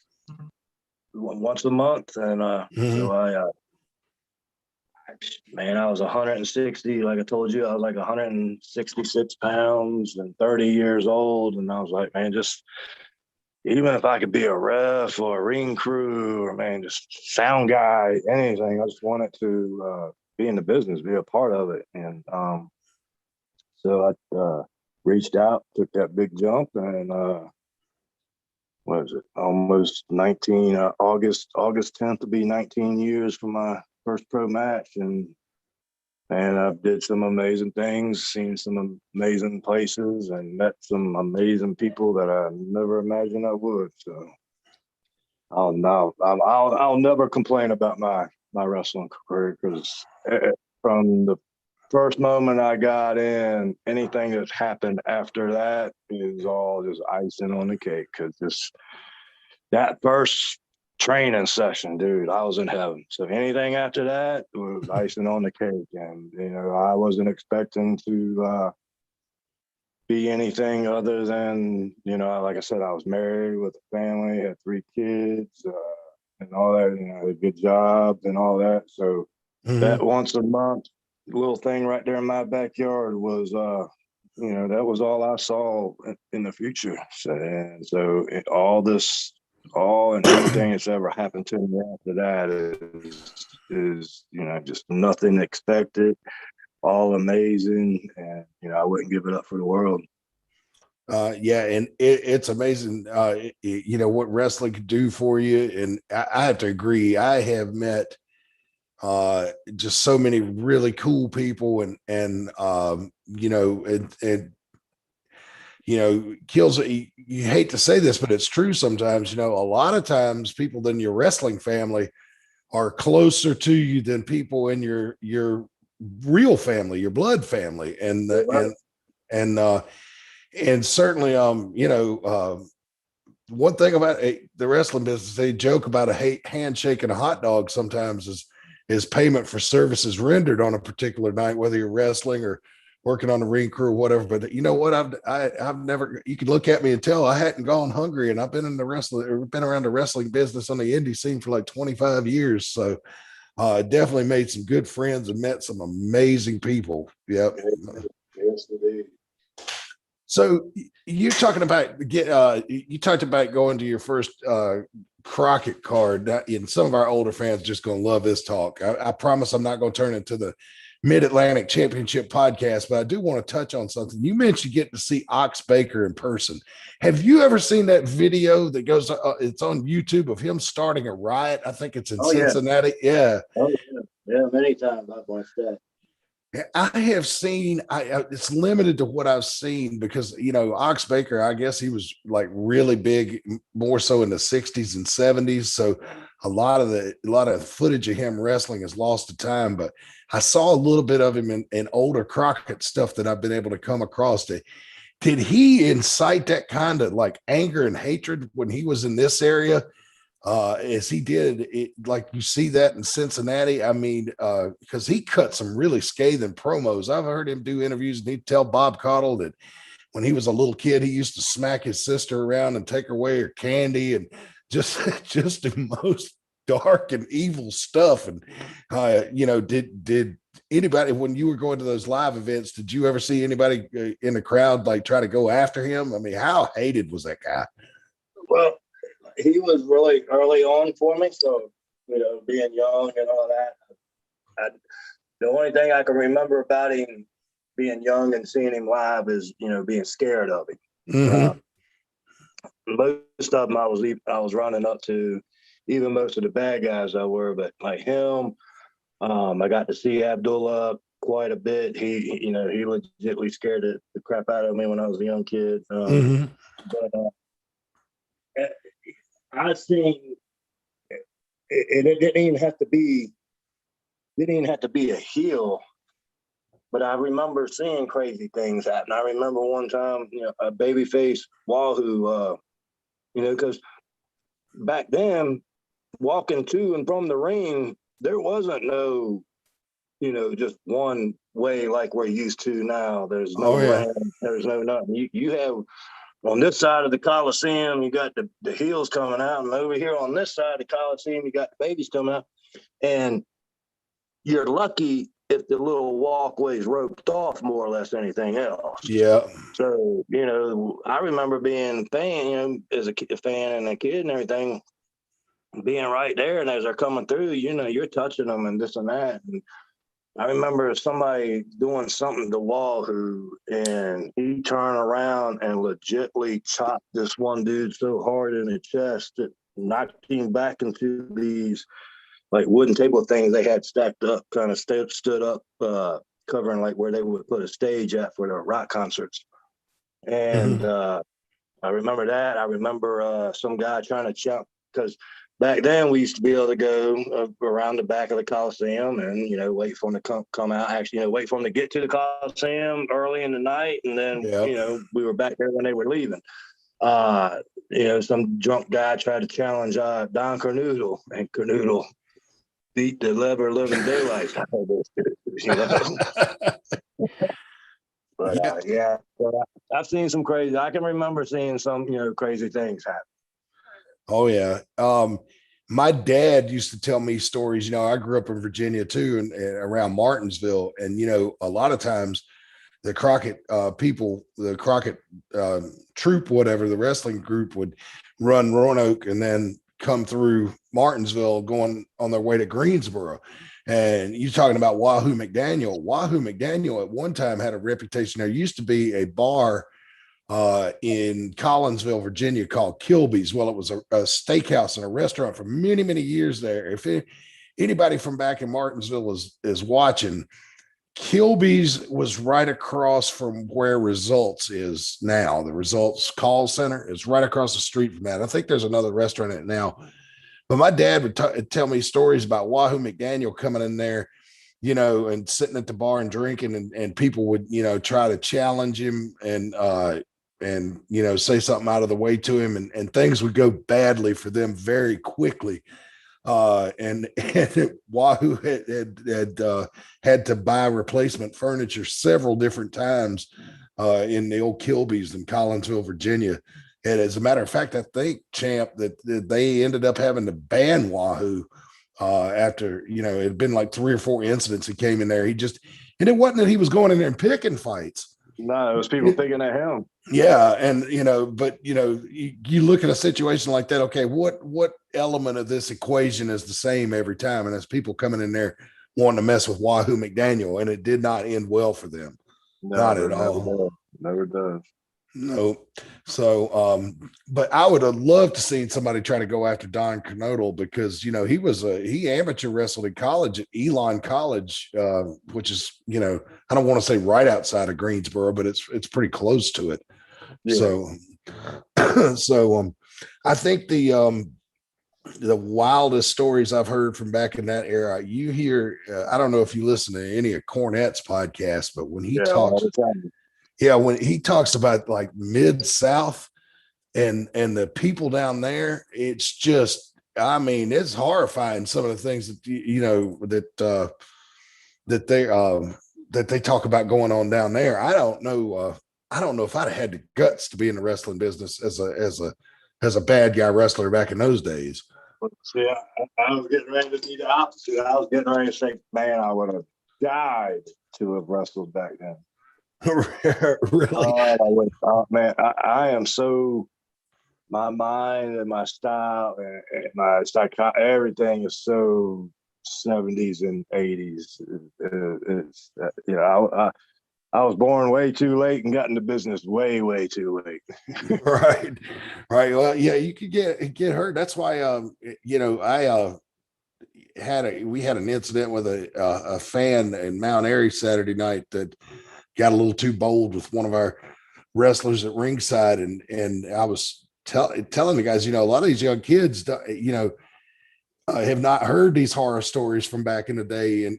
once a month. And so I was 160. Like I told you, I was like 166 pounds and 30 years old. And I was like, man, just even if I could be a ref or a ring crew or, man, just sound guy, anything, I just wanted to be in the business, be a part of it. And so I reached out, took that big jump, and what was it? Almost 19, August 10th will be 19 years for my first pro match. And I did some amazing things, seen some amazing places, and met some amazing people that I never imagined I would. So I'll never complain about my wrestling career, because from the first moment I got in, anything that's happened after that is all just icing on the cake. Because just that first training session, dude, I was in heaven. So anything after that was icing on the cake. And, you know, I wasn't expecting to be anything other than, you know, like I said, I was married with a family, had 3 kids, and all that, you know, a good job and all that. So that once a month little thing right there in my backyard was, you know, that was all I saw in the future. So all and anything that's ever happened to me after that is, you know, just nothing expected, all amazing. And, you know, I wouldn't give it up for the world. Yeah, and it's amazing, you know, what wrestling could do for you. And I have to agree. I have met just so many really cool people, and you know, and you know, kills, you hate to say this, but it's true sometimes. You know, a lot of times people in your wrestling family are closer to you than people in your real family, your blood family. And and certainly you know, one thing about the wrestling business, they joke about a handshake and a hot dog sometimes is payment for services rendered on a particular night, whether you're wrestling or working on the ring crew or whatever. But you know what? I've never, you can look at me and tell I hadn't gone hungry, and I've been in the been around the wrestling business on the indie scene for like 25 years. So definitely made some good friends and met some amazing people. Yep. Yes, indeed. So you talking about you talked about going to your first Crockett card, and some of our older fans just going to love this talk. I promise I'm not going to turn into the Mid-Atlantic Championship podcast, but I do want to touch on something. You mentioned getting to see Ox Baker in person. Have you ever seen that video that goes, it's on YouTube, of him starting a riot? I think it's in Cincinnati. Yeah. Oh, yeah. Yeah, many times I've watched that. I have seen, it's limited to what I've seen, because, you know, Ox Baker, I guess he was like really big, more so in the 60s and 70s. So a lot of footage of him wrestling is lost to time, but I saw a little bit of him in older Crockett stuff that I've been able to come across. Did he incite that kind of like anger and hatred when he was in this area as he did it. Like you see that in Cincinnati. I mean, because he cut some really scathing promos. I've heard him do interviews and he'd tell Bob Caudle that when he was a little kid, he used to smack his sister around and take away her candy and just just the most dark and evil stuff. And did anybody, when you were going to those live events, did you ever see anybody in the crowd like try to go after him? I mean, how hated was that guy? Well, he was really early on for me. So, being young and all that, the only thing I can remember about him being young and seeing him live is, being scared of him. Mm-hmm. Most of them I was running up to, even most of the bad guys I were, but like him, I got to see Abdullah quite a bit. He legitimately scared the crap out of me when I was a young kid. Mm-hmm. But I seen it didn't even have to be a heel, but I remember seeing crazy things happen. I remember one time, a babyface Wahoo, because back then, walking to and from the ring, there wasn't no, just one way like we're used to now. There's no ramp, there's no nothing. You have on this side of the Coliseum, you got the heels coming out, and over here on this side of the Coliseum, you got the babies coming out. And you're lucky if the little walkway's roped off more or less anything else. Yeah. So, I remember being a fan, as a fan and a kid and everything, being right there, and as they're coming through, you're touching them and this and that. And I remember somebody doing something to Wahoo, and he turned around and legitly chopped this one dude so hard in the chest that knocked him back into these like wooden table things they had stacked up, kind of stood up, covering like where they would put a stage at for the rock concerts. And I remember that. I remember some guy trying to jump, because back then we used to be able to go around the back of the Coliseum and, wait for them to come out, actually, wait for them to get to the Coliseum early in the night. And then, we were back there when they were leaving. Some drunk guy tried to challenge Don Cornoodle, and Cornoodle beat the living daylights out of this, But I've seen some crazy. I can remember seeing some, crazy things happen. Oh yeah. My dad used to tell me stories. I grew up in Virginia too, and around Martinsville, and a lot of times the Crockett people, the Crockett troop, whatever, the wrestling group would run Roanoke and then come through Martinsville going on their way to Greensboro. And you're talking about Wahoo McDaniel. Wahoo McDaniel at one time had a reputation. There used to be a bar in Collinsville, Virginia called Kilby's. Well, it was a steakhouse and a restaurant for many, many years there. If anybody from back in Martinsville is watching, Kilby's was right across from where Results is now. The Results call center is right across the street from that. I think there's another restaurant in it now. But my dad would tell me stories about Wahoo McDaniel coming in there, and sitting at the bar and drinking, and people would, try to challenge him and say something out of the way to him, and things would go badly for them very quickly. And Wahoo had to buy replacement furniture several different times in the old Kilby's in Collinsville, Virginia. And as a matter of fact, I think, Champ, that they ended up having to ban Wahoo after, it had been like 3 or 4 incidents. He came in there. And it wasn't that he was going in there and picking fights. No, it was people picking at him. Yeah. And, but, you look at a situation like that. Okay, what element of this equation is the same every time? And it's people coming in there wanting to mess with Wahoo McDaniel, and it did not end well for them. Not at all. Never does. No. So, but I would have loved to see somebody try to go after Don Kernodle, because, he amateur wrestled in college at Elon College, which is, I don't want to say right outside of Greensboro, but it's pretty close to it. Yeah. So, I think the wildest stories I've heard from back in that era, you hear, I don't know if you listen to any of Cornette's podcasts, but when he talks, when he talks about like Mid-South and the people down there, it's just I mean, it's horrifying some of the things that that they talk about going on down there. I don't know. I don't know if I'd have had the guts to be in the wrestling business as a bad guy wrestler back in those days. See, I was getting ready to be the opposite. I was getting ready to say, man, I would have died to have wrestled back then. Really? Man, I am so, my mind and my style and my psycho, everything is so 70s and 80s. It's, I was born way too late and got into business way too late. Right. Well, yeah, you could get hurt. That's why, I we had an incident with a fan in Mount Airy Saturday night that got a little too bold with one of our wrestlers at ringside, and I was telling the guys, a lot of these young kids, have not heard these horror stories from back in the day, and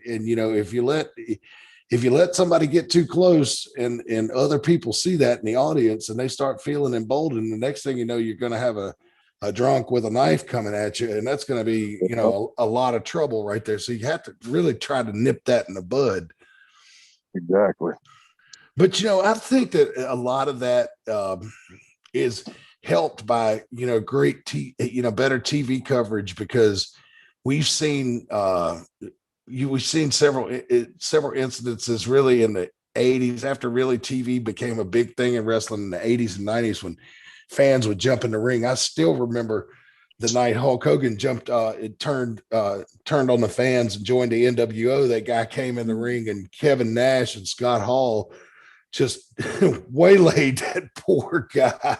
if you let somebody get too close and other people see that in the audience and they start feeling emboldened, the next thing you know, you're going to have a drunk with a knife coming at you, and that's going to be a lot of trouble right there. So you have to really try to nip that in the bud. Exactly. But I think that a lot of that is helped by great better TV coverage, because we've seen we've seen several incidences really in the 80s, after really TV became a big thing in wrestling in the 80s and 90s, when fans would jump in the ring. I still remember the night Hulk Hogan jumped, turned on the fans and joined the NWO. That guy came in the ring, and Kevin Nash and Scott Hall just waylaid that poor guy,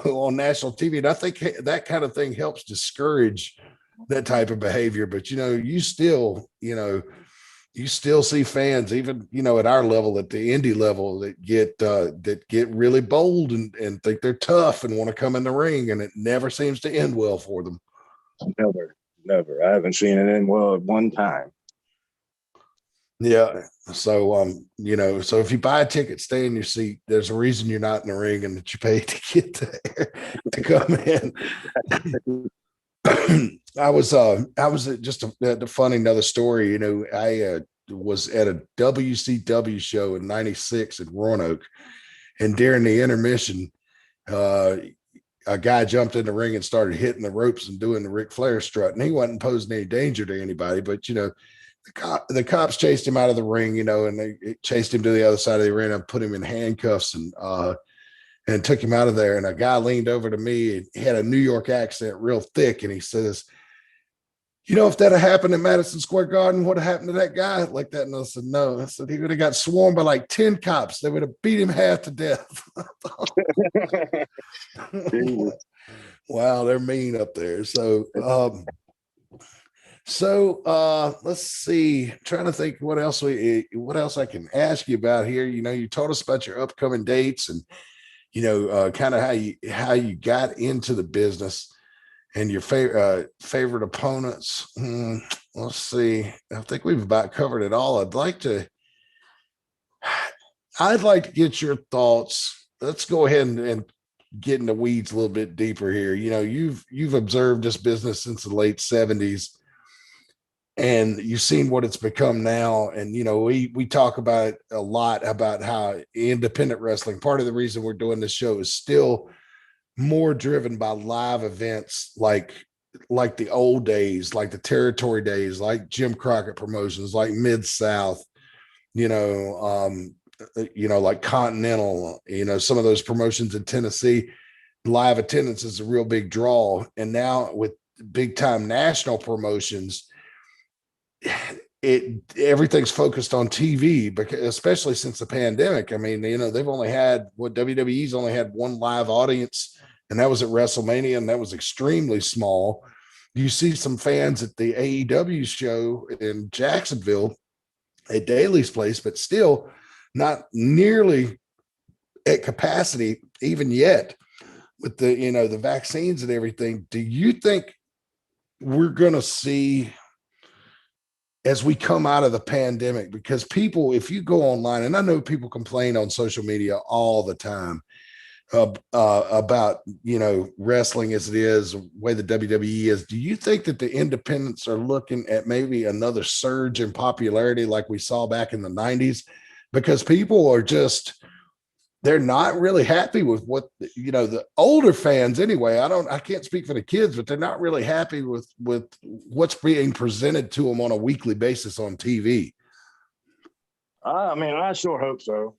on national TV. And I think that kind of thing helps discourage that type of behavior. But you still see fans, even at our level, at the indie level, that get really bold and think they're tough and want to come in the ring, and it never seems to end well for them. Never. I haven't seen it end well at one time. Yeah. So so if you buy a ticket, stay in your seat. There's a reason you're not in the ring and that you paid to get there to come in. I was just a funny another story. I was at a WCW show in '96 in Roanoke, and during the intermission, a guy jumped in the ring and started hitting the ropes and doing the Ric Flair strut, and he wasn't posing any danger to anybody. But the cops chased him out of the ring, and they chased him to the other side of the arena and put him in handcuffs and took him out of there. And a guy leaned over to me, and he had a New York accent real thick, and he says, if that had happened in Madison Square Garden, what happened to that guy like that? And I said, no. I said, he would have got swarmed by like 10 cops. They would have beat him half to death. Wow, they're mean up there. So let's see. I'm trying to think what else I can ask you about here. You told us about your upcoming dates and kind of how you got into the business and your favorite opponents. Let's see. I think we've about covered it all. I'd like to get your thoughts. Let's go ahead and get in the weeds a little bit deeper here. You've observed this business since the late 70s. And you've seen what it's become now. And, we talk about it a lot, about how independent wrestling, part of the reason we're doing this show, is still more driven by live events like the old days, like the territory days, like Jim Crockett Promotions, like Mid-South, like Continental, some of those promotions in Tennessee. Live attendance is a real big draw. And now with big time national promotions, everything's focused on TV, because especially since the pandemic. I mean, they've only had WWE's only had one live audience, and that was at WrestleMania, and that was extremely small. You see some fans at the AEW show in Jacksonville at Daly's place, but still not nearly at capacity even yet with the the vaccines and everything. Do you think we're going to see, as we come out of the pandemic, because people, if you go online, and I know people complain on social media all the time about, wrestling as it is, the way the WWE is. Do you think that the independents are looking at maybe another surge in popularity like we saw back in the 90s? Because people are they're not really happy with what, the older fans anyway. I can't speak for the kids, but they're not really happy with what's being presented to them on a weekly basis on TV. I mean, I sure hope so.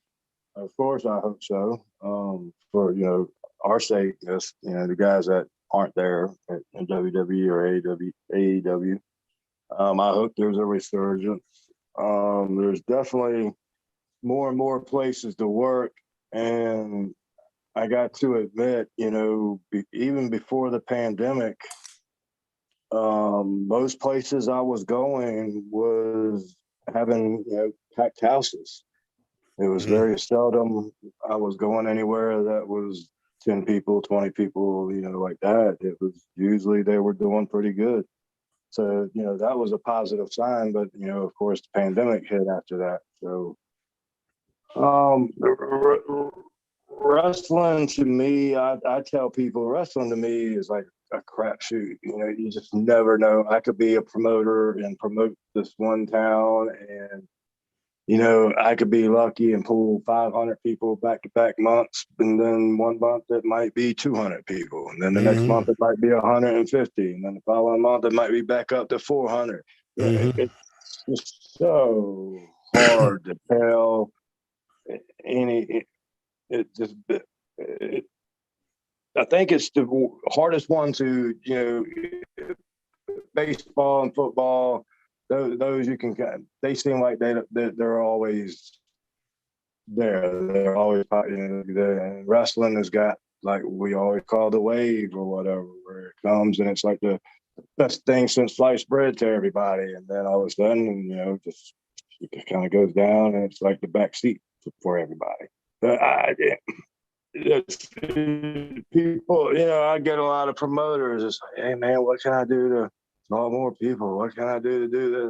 Of course, I hope so. For our sake, as the guys that aren't there in WWE or AEW, I hope there's a resurgence. There's definitely more and more places to work, and I got to admit, even before the pandemic, most places I was going was having packed houses. It was very seldom I was going anywhere that was 10 people, 20 people, like that. It was usually they were doing pretty good. So, that was a positive sign. But, of course, the pandemic hit after that. So, wrestling to me, I tell people wrestling to me is like a crapshoot. You just never know. I could be a promoter and promote this one town, and I could be lucky and pull 500 people back-to-back months, and then one month it might be 200 people, and then the next month it might be 150, and then the following month it might be back up to 400. It's just so hard to tell I think it's the hardest one to, baseball and football. Those you can, they seem like they're always there. They're always, and wrestling has got, like we always call the wave or whatever, where it comes and it's like the best thing since sliced bread to everybody. And then all of a sudden, just it kind of goes down and it's like the back seat for everybody. But it's people, I get a lot of promoters. It's like, hey man, what can I do to draw more people? What can I do to do this?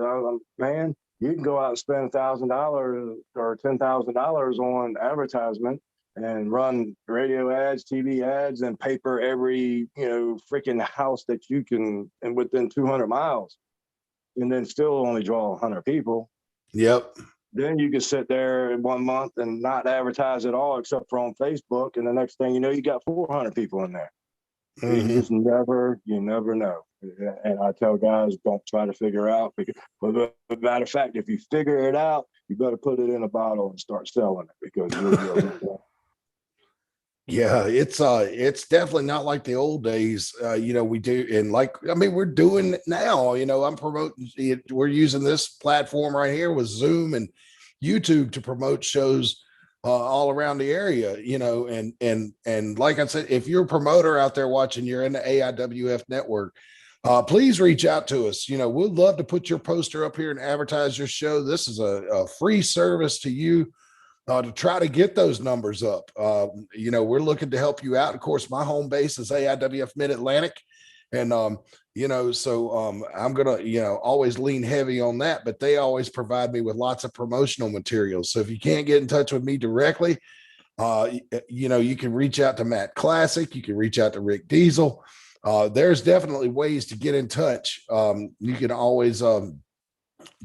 Man, you can go out and spend $1,000 or $10,000 on advertisement and run radio ads, TV ads, and paper every, freaking house that you can, and within 200 miles, and then still only draw 100 people. Yep. Then you can sit there in 1 month and not advertise at all except for on Facebook. And the next thing you know, you got 400 people in there. You just never know. And I tell guys, don't try to figure out. But matter of fact, if you figure it out, you better put it in a bottle and start selling it, because Yeah, it's definitely not like the old days. We do, and we're doing it now. I'm promoting it. We're using this platform right here with Zoom and YouTube to promote shows all around the area. And like I said, if you're a promoter out there watching, you're in the AIWF network, please reach out to us. We'd love to put your poster up here and advertise your show. This is a free service to you. To try to get those numbers up. We're looking to help you out. Of course, my home base is AIWF Mid-Atlantic. And, so I'm going to, always lean heavy on that, but they always provide me with lots of promotional materials. So if you can't get in touch with me directly, you can reach out to Matt Classic. You can reach out to Rick Diesel. There's definitely ways to get in touch. You can always,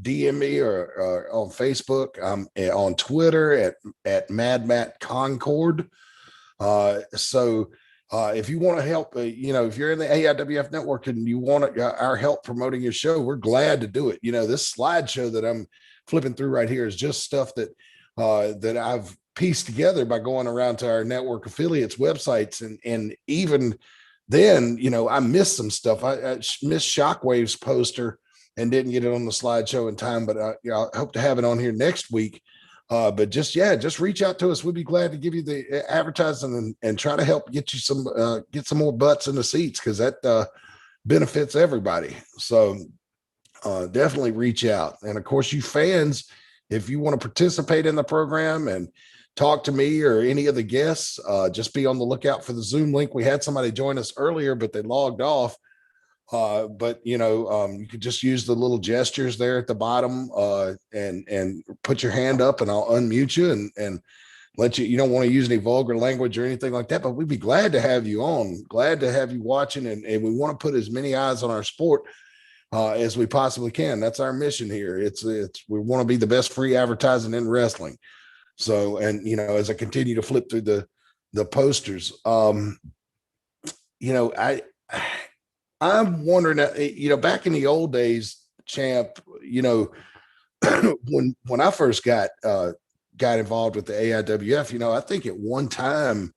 DM me or on Facebook. I'm on Twitter at Mad Matt Concord. So if you want to help, if you're in the AIWF network and you want our help promoting your show, we're glad to do it. This slideshow that I'm flipping through right here is just stuff that I've pieced together by going around to our network affiliates websites, and even then, I missed some stuff. I missed Shockwave's poster and didn't get it on the slideshow in time, but I hope to have it on here next week. But just reach out to us. We'd be glad to give you the advertising and try to help get you get some more butts in the seats, because that benefits everybody. So definitely reach out. And of course, you fans, if you want to participate in the program and talk to me or any of the guests, just be on the lookout for the Zoom link. We had somebody join us earlier, but they logged off. But you could just use the little gestures there at the bottom and put your hand up, and I'll unmute you and let you, you don't want to use any vulgar language or anything like that, but we'd be glad to have you on, glad to have you watching. And we want to put as many eyes on our sport as we possibly can. That's our mission here. We want to be the best free advertising in wrestling. So, and, you know, as I continue to flip through the posters, you know, I'm wondering, you know, back in the old days, champ, you know, when I first got involved with the AIWF, you know, I think at one time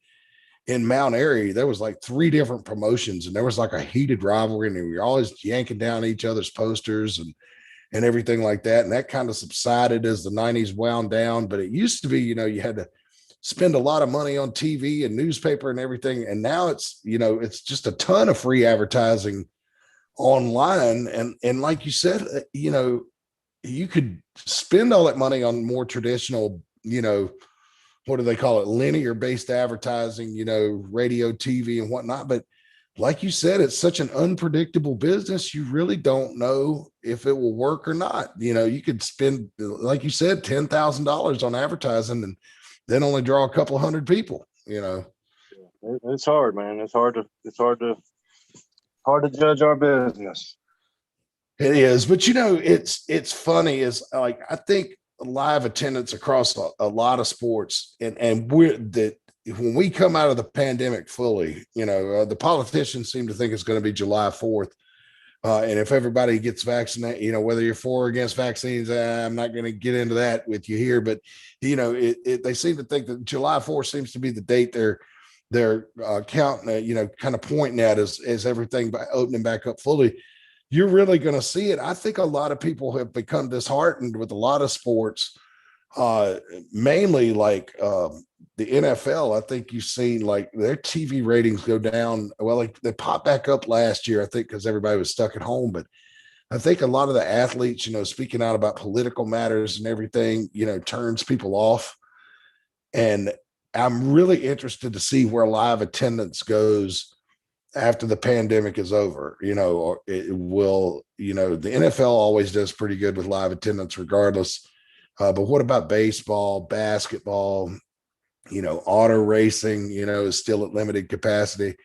in Mount Airy, there was like 3 different promotions, and there was like a heated rivalry, and we were always yanking down each other's posters and everything like that. And that kind of subsided as the 90s wound down. But it used to be, you know, you had to spend a lot of money on TV and newspaper and everything. And now it's, you know, it's just a ton of free advertising online. And like you said, you know, you could spend all that money on more traditional, you know, what do they call it? Linear based advertising, you know, radio, TV and whatnot. But like you said, it's such an unpredictable business. You really don't know if it will work or not. You know, you could spend, like you said, $10,000 on advertising and then only draw a couple hundred people, you know. It's hard, man. It's hard to judge our business. It is, but you know, it's funny is like, I think live attendance across a lot of sports and we're that when we come out of the pandemic fully, you know, the politicians seem to think it's going to be July 4th. And if everybody gets vaccinated, you know, whether you're for or against vaccines, I'm not going to get into that with you here, but you know, they seem to think that July 4th seems to be the date they're counting, you know, kind of pointing at as everything opening back up fully. You're really going to see it. I think a lot of people have become disheartened with a lot of sports, mainly like the NFL. I think you've seen like their TV ratings go down. Well, like they popped back up last year, I think, because everybody was stuck at home. But I think a lot of the athletes, you know, speaking out about political matters and everything, you know, turns people off. And I'm really interested to see where live attendance goes after the pandemic is over. You know, or it will, you know, the NFL always does pretty good with live attendance regardless. But what about baseball, basketball, you know, auto racing, you know, is still at limited capacity.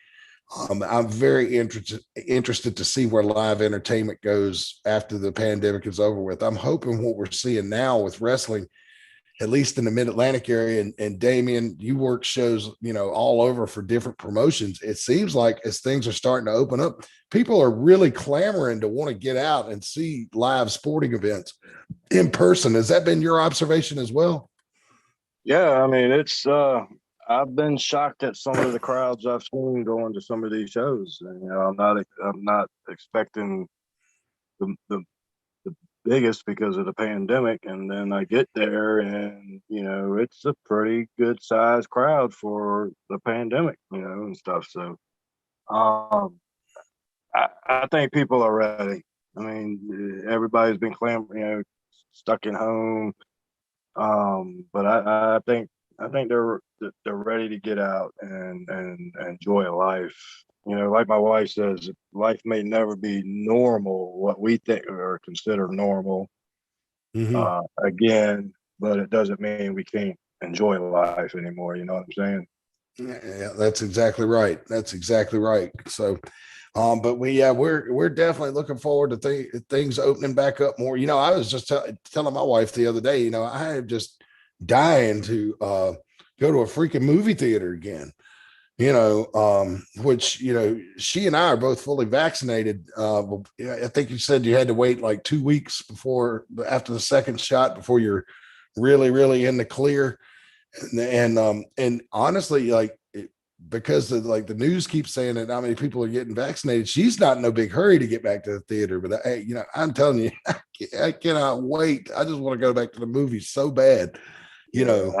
I'm very interested to see where live entertainment goes after the pandemic is over with. I'm hoping what we're seeing now with wrestling, at least in the mid-Atlantic area, and Damien, you work shows, you know, all over for different promotions. It seems like as things are starting to open up, people are really clamoring to want to get out and see live sporting events in person. Has that been your observation as well? Yeah, I mean, it's I've been shocked at some of the crowds I've seen going to some of these shows. And, you know, I'm not expecting the biggest because of the pandemic, and then I get there and, you know, it's a pretty good sized crowd for the pandemic, you know, and stuff. So I think people are ready. I mean, everybody's been clamoring, you know, stuck at home. But I think they're ready to get out and enjoy life. You know, like my wife says, life may never be normal, what we think or consider normal, again, but it doesn't mean we can't enjoy life anymore. You know what I'm saying? Yeah, that's exactly right. That's exactly right. So, but we're definitely looking forward to things opening back up more. You know, I was just telling my wife the other day, you know, I am just dying to go to a freaking movie theater again. You know, which, you know, she and I are both fully vaccinated. I think you said you had to wait like 2 weeks after the second shot before you're really, really in the clear. And honestly, like because the news keeps saying that how many people are getting vaccinated, she's not in no big hurry to get back to the theater. But hey, you know, I'm telling you, I cannot wait. I just want to go back to the movies so bad. You know,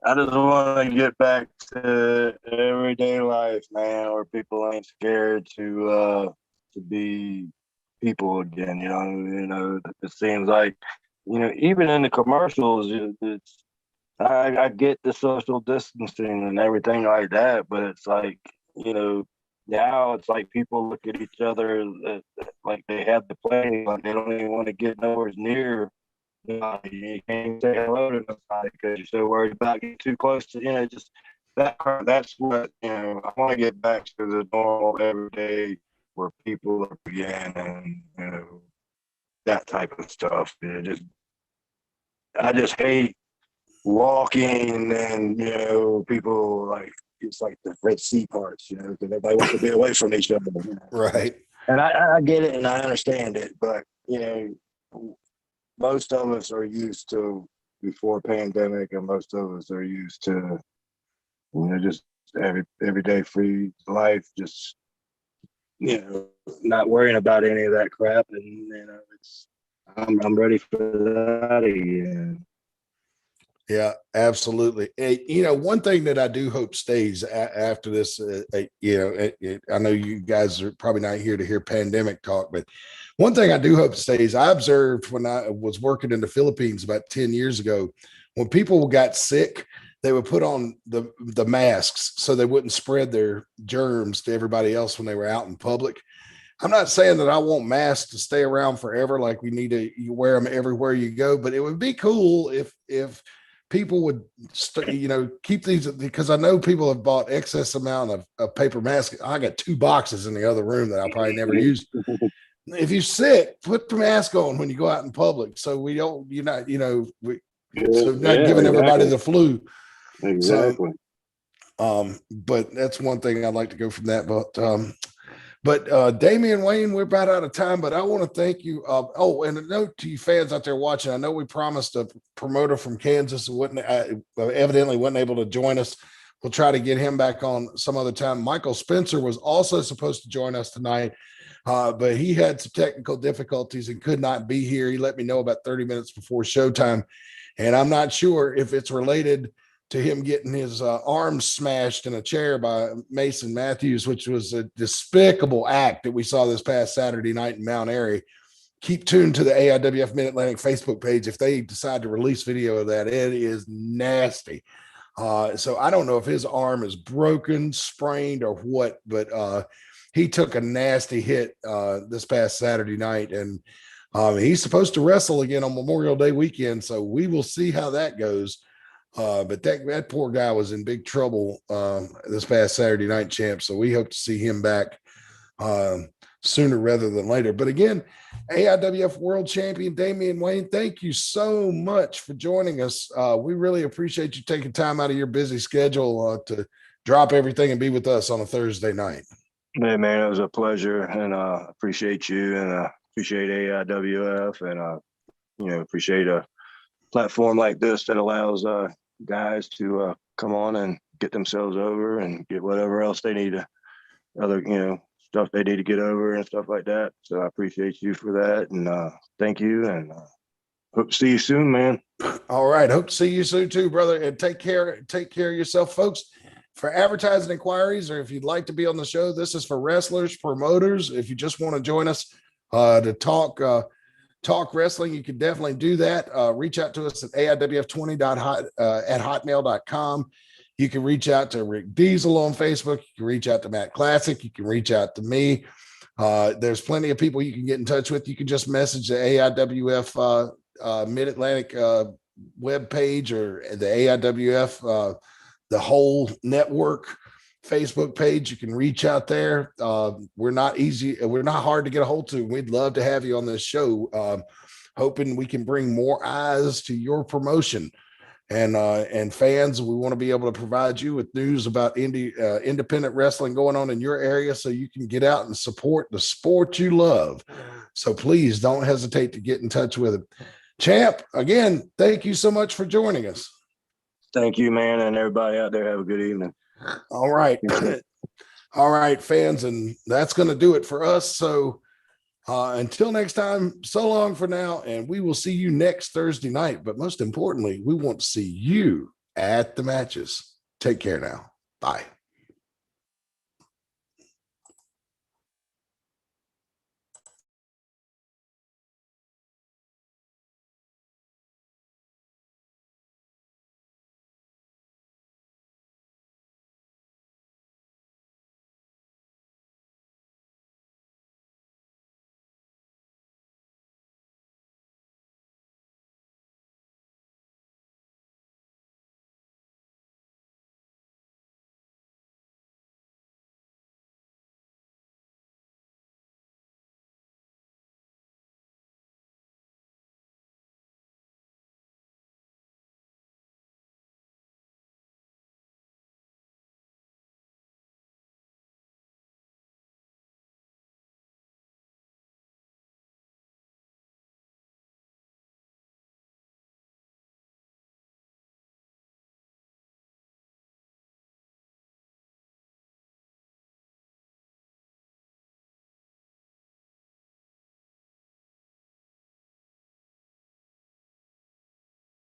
I just want to get back to everyday life, man, where people ain't scared to be people again. You know, it seems like, you know, even in the commercials, I get the social distancing and everything like that, but it's like, you know, now it's like people look at each other like they have the plague, like they don't even want to get nowhere near You can't say hello to nobody because you're so worried about getting too close to, just that's what, I want to get back to the normal everyday where people are again and, that type of stuff. I just hate walking and, people like, it's like the Red Sea parts, because everybody wants to be away from each other. Right. And I get it and I understand it, but, most of us are used to before pandemic, and most of us are used to, just everyday free life, just, not worrying about any of that crap. And, I'm ready for that again. Yeah, absolutely. One thing that I do hope stays after this, I know you guys are probably not here to hear pandemic talk, but one thing I do hope stays, I observed when I was working in the Philippines about 10 years ago, when people got sick, they would put on the masks so they wouldn't spread their germs to everybody else when they were out in public. I'm not saying that I want masks to stay around forever, like we need to you wear them everywhere you go, but it would be cool if people would, keep these, because I know people have bought excess amount of paper masks. I got 2 boxes in the other room that I'll probably never use. If you're sick, put the mask on when you go out in public, so we don't, not giving everybody the flu. Exactly. So, but that's one thing I'd like to go from that. But Damian Wayne, we're about out of time, but I want to thank you. And a note to you fans out there watching. I know we promised a promoter from Kansas evidently wasn't able to join us. We'll try to get him back on some other time. Michael Spencer was also supposed to join us tonight, but he had some technical difficulties and could not be here. He let me know about 30 minutes before showtime, and I'm not sure if it's related to him getting his arms smashed in a chair by Mason Matthews, which was a despicable act that we saw this past Saturday night in Mount Airy. Keep tuned to the AIWF Mid-Atlantic Facebook page. If they decide to release video of that, it is nasty. So I don't know if his arm is broken, sprained, or what, but he took a nasty hit this past Saturday night, and he's supposed to wrestle again on Memorial Day weekend. So we will see how that goes. But that poor guy was in big trouble this past Saturday night, champ. So we hope to see him back sooner rather than later. But again, AIWF World Champion Damian Wayne, thank you so much for joining us. We really appreciate you taking time out of your busy schedule to drop everything and be with us on a Thursday night. Hey, man, it was a pleasure, and appreciate you, and appreciate AIWF, and appreciate a platform like this that allows guys to come on and get themselves over and get whatever else they need, other stuff they need to get over and stuff like that. So I appreciate you for that, and thank you, and hope to see you soon, man. All right, hope to see you soon too, brother, and take care of yourself, folks. For advertising inquiries, or if you'd like to be on the show, this is for wrestlers, promoters. If you just want to join us to talk wrestling, you can definitely do that. Reach out to us at aiwf20.hotmail.com. You can reach out to Rick Diesel on Facebook. You can reach out to Matt Classic. You can reach out to me. There's plenty of people you can get in touch with. You can just message the AIWF Mid-Atlantic web page, or the AIWF, the whole network Facebook page. You can reach out there. We're not hard to get a hold to. We'd love to have you on this show. Hoping we can bring more eyes to your promotion, and fans. We want to be able to provide you with news about independent wrestling going on in your area, so you can get out and support the sport you love. So please don't hesitate to get in touch with him. Champ, again, thank you so much for joining us. Thank you, man, and everybody out there. Have a good evening. All right. All right, fans, and that's going to do it for us. So until next time, so long for now, and we will see you next Thursday night. But most importantly, we want to see you at the matches. Take care now. Bye.